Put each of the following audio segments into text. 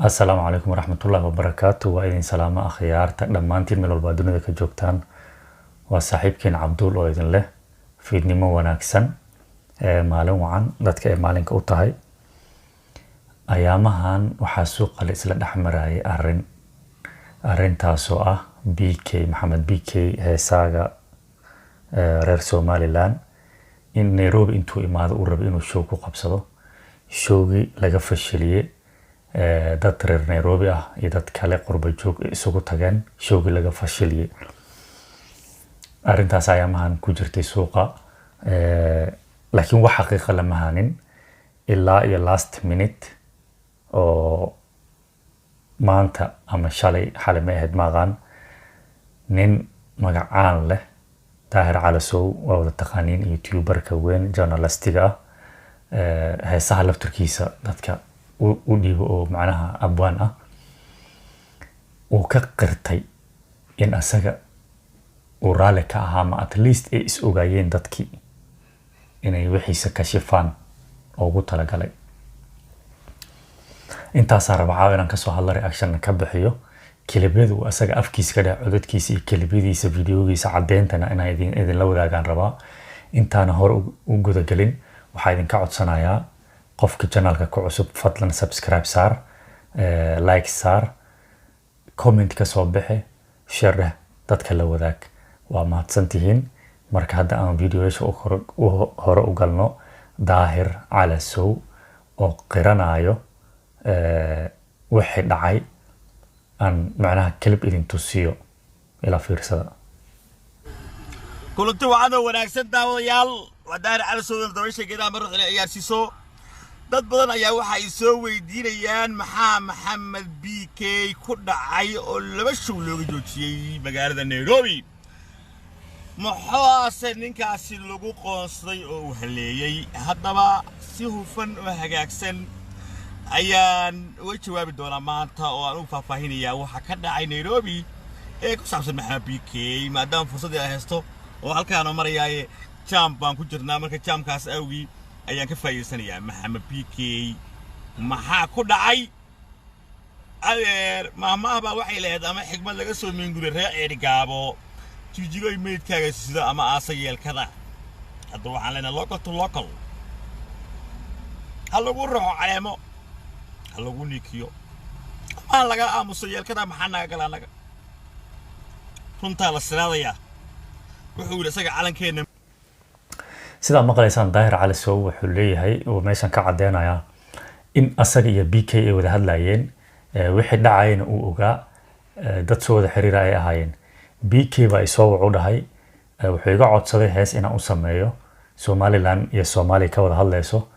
السلام عليكم ورحمة الله وبركاته وإذن سلامة أخيار دمانتين من البادونة كجوكتان وصاحبكين عبدول وإذن له في نمو وناكسن مالين وعن ذاتك مالين كأوتاهي أيامهان وحاسوق الإسلام أحمراي أرين تاسوء بيكي محمد بيكي هيساغا رير سومالي لان إن نيروبي انتو إماد أورب إنو شوكو قبصدو شوغي لغا فشليه dad reer Nairobi ah iyo dad kale qurba joog isugu tageen showgi laga fashiliyay arintaas ayaamahan ku jirtay suuqa laakiin wax xaqiiqo lama hanin ilaa iyo last minute oo maanta ama shalay ma ahayd maqan nin magacaan leh Daahir Calasow waa wada taqaaniin YouTuber-ka weyn journalistiga heesaha laftirkiisa dadka وديبو أو معناها أبوان وكقرتي إن أسجع ورالك أهم at least إيش أوجايين دتكي إن يوحي سكشفان أو قطع لقلي إنت صار بعاون كسو هلا رياكشن نكبحيو كليبيدو أسجع أفكيس كده عدد كيسي كليبيدي سفيديو كيس عدين تنا أنا إذن لو ذا كان ربا إنت أنا هور وجود قلين وحايدين كعد صنايا qofka channelka ku cusub fadlan subscribe saar like saar comment ka soo bixi share dadka la wadaag waa mahadsantihiin marka hadda aan videoyasha hore u galno Daahir Calasow oo qiranayo wixii dhacay aan macnaha clip idin tusiyo ila fiirsada kulanti waxaana wanaagsan daawadayaal waa Daahir Calasow oo dawashageeda mar xilli ciyaarsiiso dad badan ayaa waxa ay soo weydiinayaan maxaa Maxamed BK ku dhacay oo laba show looga joojiyay magaalada Nairobi maxaase ninkaasi lagu qoonsaday oo uu haleeyay haddaba si hufan oo hagaagsan ayaan uga jawaabi doonaa maanta oo aan u faahfaahinayaa waxa ka dhacay Nairobi ee ku saabsan Maxamed BK maadaama fursadii ay haysto oo halkaan marayay jam baan ku jirnaa marka jamkaas awgi ayaan ka faa'iideysanayaa Maxamed BK maxaa ku dhacay adeer maahmaahba waxay leedahay ama xigmad laga soo meengure reer gaabo jijigo meedkaaga sida ama aasayeelkada hadda waxaan leenahay local to local hal lagu raaco caleemo hal lagu nikiyo ma laga aamuso yeelkada maxaa naga galanaga runta la siraadaya wuxuu isaga calankeena sida maqlaysaan Daahir Calasow wuxuu leeyahay oo meeshan ka cadeynaya in asaga iyo BK ay wada hadlayeen wixii dhacayna uu ogaa dad soo wada xiriir ay ahaayeen BK baa isoo wuxuu dhahay wuxuu iga codsaday hees inaan u sameeyo Somaliland iyo Soomaaliya ka wada hadlayso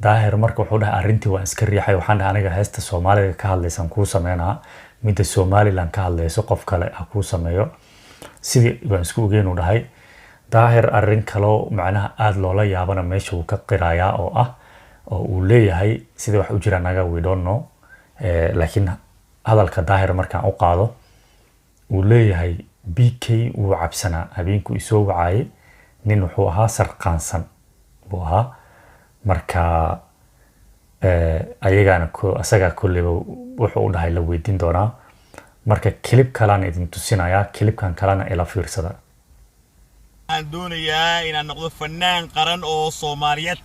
Daahir marka wuxuu dhahay arintii waa iska riixay waxaan dhahay aniga heesta Soomaaliga ka hadlaysan ku sameynaa mid Somaliland ka hadlayso qof kale ah ku sameeyo sidii baan isku ogeyn u dhahay Daahir arrin kale macnaha aad loola yaabana meesha uu ka qiraaya oo ah oo uu leeyahay sida wax u jira naga we don't know laakiin hadalka Daahir markaan u qaado uu leeyahay BK uu cabsana habeenku isoo wacay nin wuxuu ahaa sarqaansan buu ahaa marka ayagana asaga kulliba wuxuu u dhahay la weydiin doonaa marka clip kalena idin tusinaya clipkan kalena ila fiirsada aan doonayaa inaan noqdo fanaan qaran oo Soomaaliyeed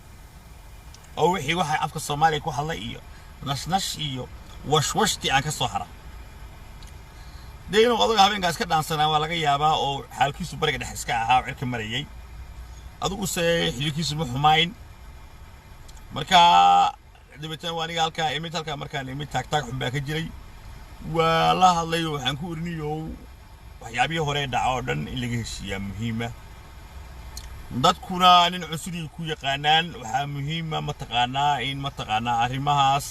oo wixii waxa afka Soomaaliya ku hadlay iyo nashnash iyo washwashti aan ka soo xara deeno odaga habeenkaas ka dhaansanaa waa laga yaabaa oo xaalkiisu bariga dhex iska ahaa cirka marayay adigu xilkiisu ma xumayn marka dibitaan waaniga halka markaan imid taag xun baa ka jiray waa la hadlay waxaan ku uriniyo waxyaabihii hore dhaco dhan in laga heshiiyaa muhiima dadkuna nin cusuri ku yaqaanaan waxa muhiima ma taqaanaa arrimahaas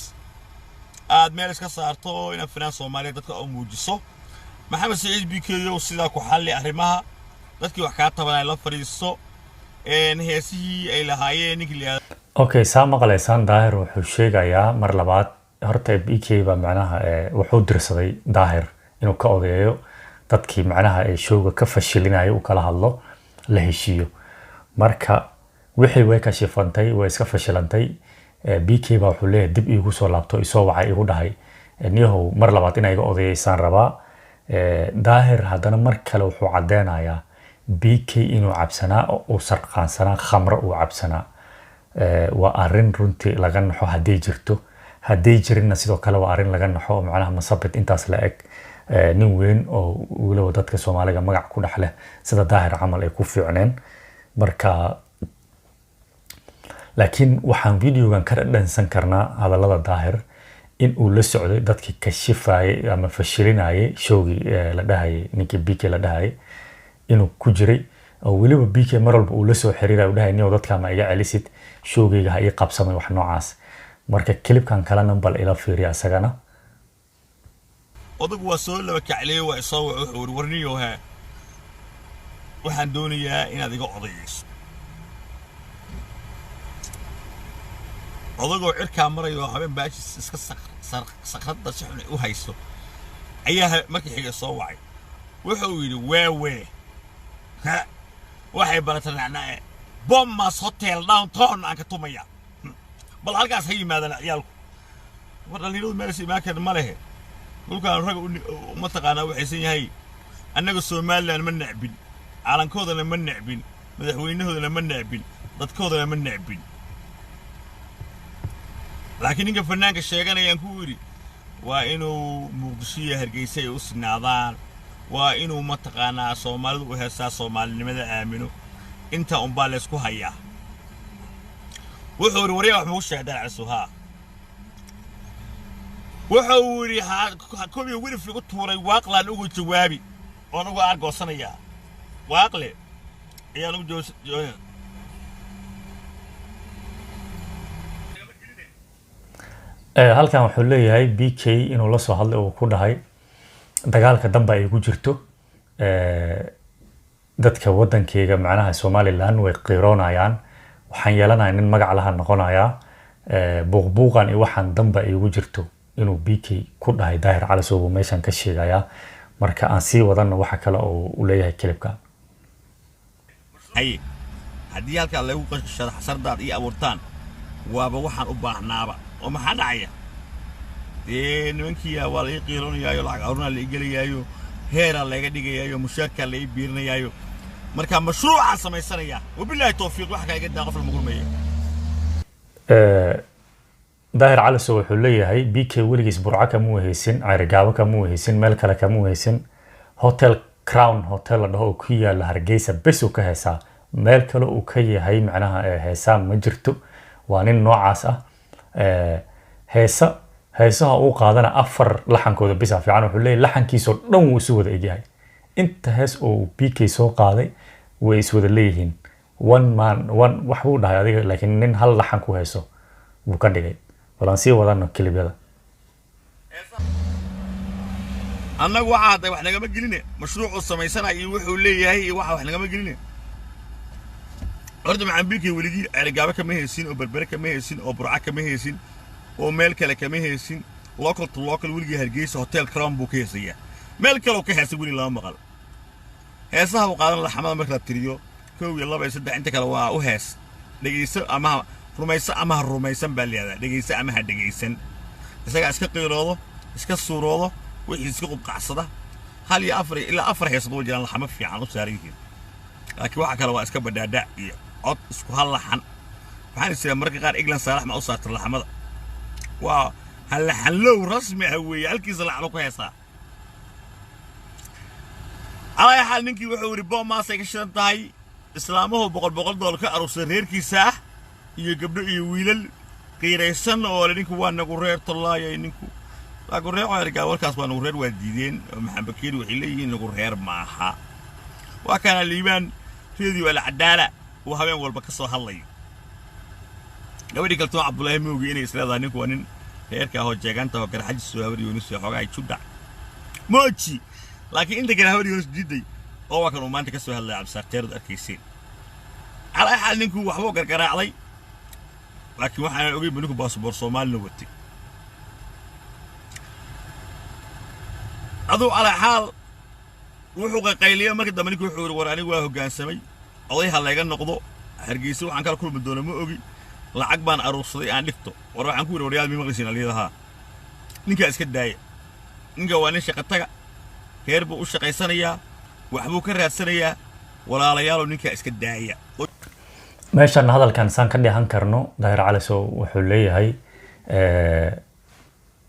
aad meel iska saarto in afnaan Soomaaliyeed dadka oo muujiso Maxamed Saciid BK sida ku xalli arrimaha dadkii wax ka tabanay la fariiso heesihii ay lahaayeen ninkii okay saama qaleysaan Daahir wuxuu sheegayaa mar labaad horta BK ba macnaha wuxuu dirsaday Daahir inuu ka ogeeyo dadkii macnaha ay showga ka fashilinayo uu kala hadlo la heshiiyo marka wixii way ka shifantay way iska fashilantay BK ba wuxuu leeyahay dib iigu soo laabto isoo wacay igu dhahay niyahow mar labaad inay iga odayeysaan rabaa daahir haddana mar kale wuxuu caddeynayaa BK inuu cabsanaa oo uu sarqaansanaa khamro uu cabsanaa waa arrin runtii laga naxo hadday jirto hadday jirinna sidoo kale waa arrin laga naxo oo macnaha masabit intaas la eg nin weyn oo weliba dadka Soomaaliga magac ku dhex leh sida daahir camal ay ku fiicneen marka laakiin waxaan videogan ka dhansan karnaa hadallada daahir in uu la socday dadkii ka shifayay ama fashilinayay showgii la dhahay ninkii BK la dhahay inuu ku jiray oo weliba BK mar walba uu la soo xiriiray u dhahay niyo dadka ma iga celisid showgayga ha ii qabsamay wax noocaas marka clipkan kalena bal ila fiiriya asagana odagu waa soo laba kaclay waa soo wuxuu warniyo ha waxaan doonayaa inaad iga odayeyso odagoo cirka marayo habeen baashis iska sakrada si xun u haysto ayaa markii xiga soo wacay wuxuu yiri weewe ha waxay baratanaa Bomas Hotel downtown aan ka tumaya bal halkaas hay yimaadana ciyaalku wadaliinadu meel si ma kan ma lehe dhulkaan rag uma taqaana waxaysan yahay annaga Soomaaliland ma nacbin calankoodana ma nacbin madaxweynahoodana ma nacbin dadkoodana ma nacbin laakiin ninka fanaanka sheeganayaan ku yiri waa inuu Muqdisho Hargeysa u sinaadaan waa inuu ma taqaana Soomaalidu u heesaa Soomaalinimada aamino inta baa la isku hayaa wuxuu wariyaa wax muu sheedaa casuha wuxuu yiri koobi wirif lagu tuuray waaqlaan ugu jawaabi oo ugu argoosanaya waaqle ayaan ugu jooga halkan wuxuu leeyahay BK inuu la soo hadlay oo ku dhahay dagaalka dambe ay ku jirto dadka wadankeyga macnaha Somaliland way qiiroonayaan waxaan yeelanayaa nin magac laha noqonayaa buuqbuuqan iyo waxaan dambe ay ugu jirto inuu BK ku dhahay daahir cali soo meeshan ka sheegaya marka aan sii wadana waxa kale oo uu leeyahay clipka ay hadii halka lagu qashar xasardaad iyo abuurtaan waaba waxaan u baahnaaba oo maxaa dhacaya nimankii waa la qiiroonayaayo lacag aruna la igaliyaayo heera laga dhigayaayo mushaarka la biirinayaayo marka mashruuca samaysanaya wabillahi tawfiiq wax kaaga daa qof la mugulmeeyay daahir cali soo wuxuu leeyahay BK weligiis burca kama weheysin Ceerigaabo kama weheysin meel kale kama weheysin Hotel Crown Hotel la dhaho ku yaala Hargeysa bes uu ka heesaa meel kale uu ka yahay macnaha heesaa ma jirto waa nin noocaas ah heesaha uu qaadana afar laxankooda bis fiican wuxuu leeyahay laxankiiso dhan uu isu wada egyahay inta hees oo BK soo qaaday way is wada leeyihiin one wax uu dhahay adiga laakiin nin hal laxan ku heeso buu ka dhigay walaan sii wadano kalibyada annagu waxa wax nagama geline mashruucu samaysanay wuxuu leeyahay wax nagama geline ordu macaan BK weligii Ceerigaabo kama heesin oo berbere kama heesin oo burca kama heesin oo meel kale kama heesin local to local weligii Hargeysa Hotel Crown buu ka heesaya meel kale oo ka heesay weli lama maqal heesaha uu qaadan laxamada marka la tiriyo 1 2 3 inta kale waa u hees dhageyso ama rumaysa ama rumaysan baa leeyahay dhageyso ama ha dhageysan isaga iska qiiroodo iska suuroodo wixii iska qubqacsada hal iyo afar ilaa afar heesad oo jiraan laxama fiican u saarayeen laakiin waxa kale waa iska badhaadhac iyo cod isku hal laxan waxaan isla marka qaar England saalax ma u saartay laxamada waa hal laxan low rasmi ah weey halkiisa laxan ku heesaa على حال نكي وحوري بوما سيكشن تاي إسلامه $100 كأروس ريركيسا يقبل يويل قيريسن ولا نكو وانا قرير طلع يا نكو لا قرير ويرجع والكاس وانا قرير والدين محبكين وحليين قرير معها وكان الإيمان في ذي والعدالة وهمين والبكسو هاللي لو دي قلتوا عبد الله موجي إني إسرائيل نكو وانين هيركا هو جاكانتا وكان حاج السوابري ونسي حوغا يشودع موتشي لكن انت كان هوري ونس جدي هو كانوا ما انت كسو هلا عبد الساتير اركيسين على حال نكو وحبو قرقراعلي لكن waxaan ogeey baniku baasaboor Soomaali watay adoo ala xaal wuxuu qayliyo markii dambe ninkii wuxuu war anigu waa hoggaansamay odayha laga noqdo Hargeysa waxaan kala kulmi doonaa ma ogi lacag baan aruursaday aan dhigto war waxaan ku wariyay mi maqlisiin aliyaha ninka iska daaya ninka waa nin shaqo taga heer buu u shaqaysanayaa waxbuu ka raadsanayaa walaalayaal ninka iska daaya meeshan hadalkan saan ka dhihan karno daahir cali sow wuxuu leeyahay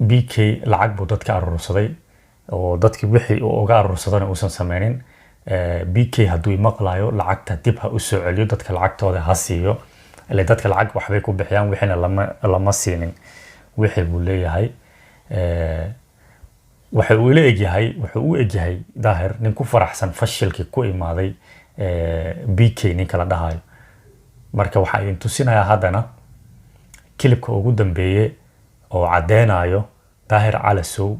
BK lacag buu dadka urursaday oo dadkii wixii uu uga urursadana uusan sameynin BK hadduu maqlayo lacagta dib ha u soo celiyo dadka lacagtooda ha siiyo ilaa dadka lacag waxbay ku bixiyaan wixina lama siinin wixii buu leeyahay wuxuu u egyahay daahir nin ku faraxsan fashilkii ku imaaday BK ninka la dhahayo marka waxaa idin tusinayaa haddana kilibka ugu dambeeyay oo cadeynayo daahir cali sow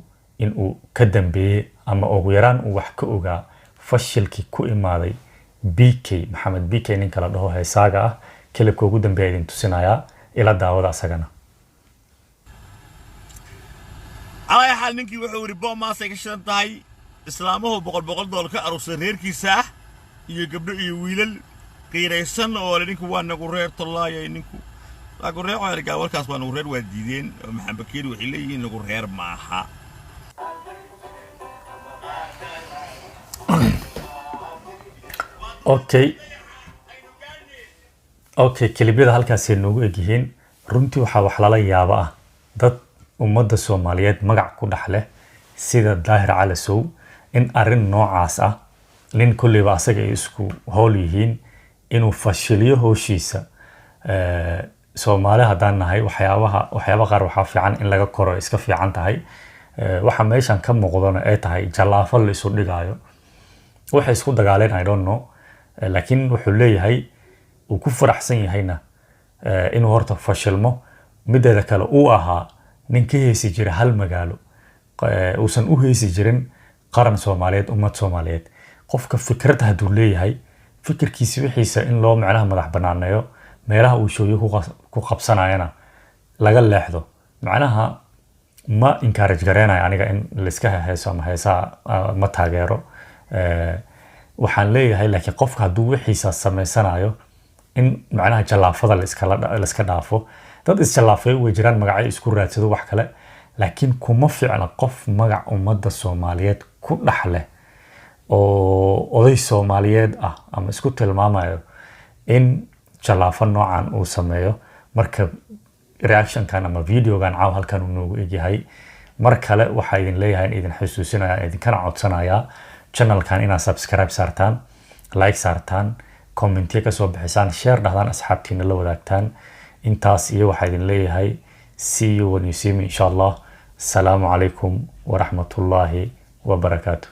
in uu ka dambeeyay ama ugu yaraan uu wax ka ogaa fashilkii ku imaaday BK maxamed BK ninka la dhaho heesaaga ah kilibka ugu dambeeya idin tusinayaa ila daawada asagana على حال نكي وحوري بوم ما سيكشن تاي إسلامه بقول دول كأروس رير كيساه يقبل يويل قيريسن ولا نكو وانا قرير طلع يا نكو لا قرير ولا قاول كاس وانا قرير وديدين محب كير وحلي نقرير معها اوكي كليبيدا halkaas noogu egyihiin runtii waxa wax lala yaabo ah dad ummadda Soomaaliyeed magac ku dhaxle sida daahir cali sow in arin noocaas ah lin kulliba asaga isku hool yihiin inuu fashiliyo howshiisa Soomaali hadaan nahay waxyaaba qaar waxa fiican in laga koro iska fiican tahay waxa meeshan ka muuqdana ay tahay jalaafo la isu dhigaayo waxa isku dagaaleen I don't know laakiin wuxuu leeyahay uu ku faraxsan yahayna inuu horta fashilmo mideeda kale uu ahaa nin ka heesi jira hal magaalo uusan u heesi jirin qaran Soomaaliyeed ummad Soomaaliyeed qofka fikrad haduu leeyahay fikirkiisa wixiisa in loo macnaha madax banaaneeyo meelaha uu shooyo ku qabsanayana laga leexdo macnaha ma encourage gareenay aniga in la iska heeso ama heesa ma taageero waxaan leeyahay laakiin qofka haduu wixiisa sameysanayo in macnaha jalaafada la iska dhaafo dad isjalaafay way jiraan magacyo isku raadsado wax kale laakiin kuma fiicna qof magac ummadda Soomaaliyeed ku dhaxle oo oday Soomaaliyeed ah ama isku tilmaamayo in jalaafo noocan uu sameeyo marka reaction kan ama video gan caaw halkan uu noogu egyahay mar kale waxa idin leeyahay in idin xusuusinaya idin kana codsanaya channel kan ina subscribe saartaan like saartaan comment ka soo bixisaan share dhahdaan asxaabtiina la wadaagtaan intaas iyo waxa idin leeyahay see you when you see me inshallah assalamu alaykum wa rahmatullahi wa barakatuh